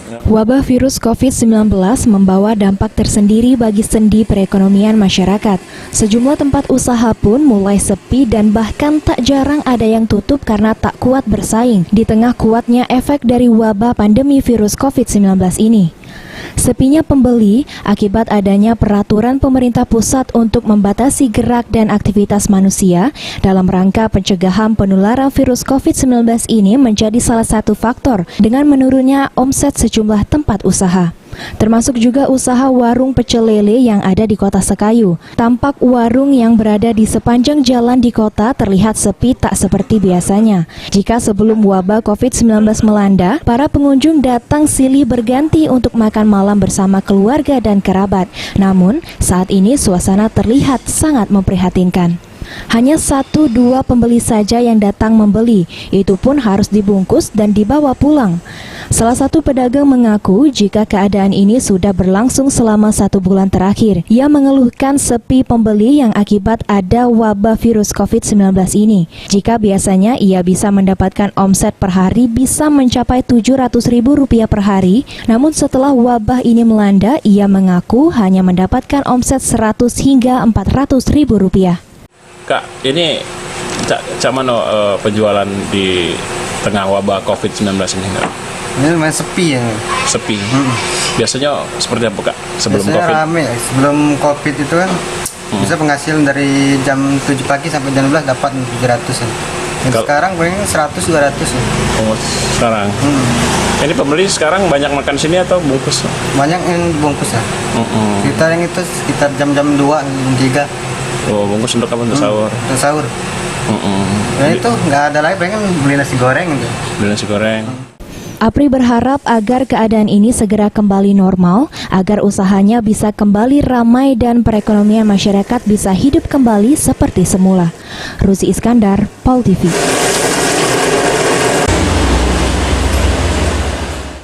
Wabah virus COVID-19 membawa dampak tersendiri bagi sendi perekonomian masyarakat. Sejumlah tempat usaha pun mulai sepi dan bahkan tak jarang ada yang tutup karena tak kuat bersaing di tengah kuatnya efek dari wabah pandemi virus COVID-19 ini. Sepinya pembeli akibat adanya peraturan pemerintah pusat untuk membatasi gerak dan aktivitas manusia dalam rangka pencegahan penularan virus COVID-19 ini menjadi salah satu faktor dengan menurunnya omset sejumlah tempat usaha. Termasuk juga usaha warung pecel lele yang ada di Kota Sekayu. Tampak warung yang berada di sepanjang jalan di kota terlihat sepi tak seperti biasanya. Jika sebelum wabah COVID-19 melanda, para pengunjung datang silih berganti untuk makan malam bersama keluarga dan kerabat. Namun, saat ini suasana terlihat sangat memprihatinkan. Hanya 1-2 pembeli saja yang datang membeli, itu pun harus dibungkus dan dibawa pulang. Salah satu pedagang mengaku jika keadaan ini sudah berlangsung selama 1 bulan terakhir. Ia mengeluhkan sepi pembeli yang akibat ada wabah virus COVID-19 ini. Jika biasanya ia bisa mendapatkan omset per hari bisa mencapai Rp700.000 per hari, namun setelah wabah ini melanda, ia mengaku hanya mendapatkan omset Rp100 hingga Rp400.000. Kak, ini cak mana penjualan di tengah wabah COVID-19 ini, Kak? Ini lumayan sepi ya. Sepi. Biasanya seperti apa, Kak? Sebelum biasanya COVID? Rame. Sebelum COVID itu kan bisa penghasilan dari jam 7 pagi sampai jam 12 dapat 700 ya. Sekarang paling 100-200 ya. Oh, sekarang? Ini pembeli sekarang banyak makan sini atau bungkus? Banyak yang bungkus ya. Sekitar yang itu sekitar jam-jam 2, jam 3. Oh, bungkus untuk apa? Untuk sahur? Untuk sahur. Nah itu nggak ada lagi, pengen beli nasi goreng gitu. Beli nasi goreng. Apri berharap agar keadaan ini segera kembali normal, agar usahanya bisa kembali ramai dan perekonomian masyarakat bisa hidup kembali seperti semula. Ruzi Iskandar, PAL TV.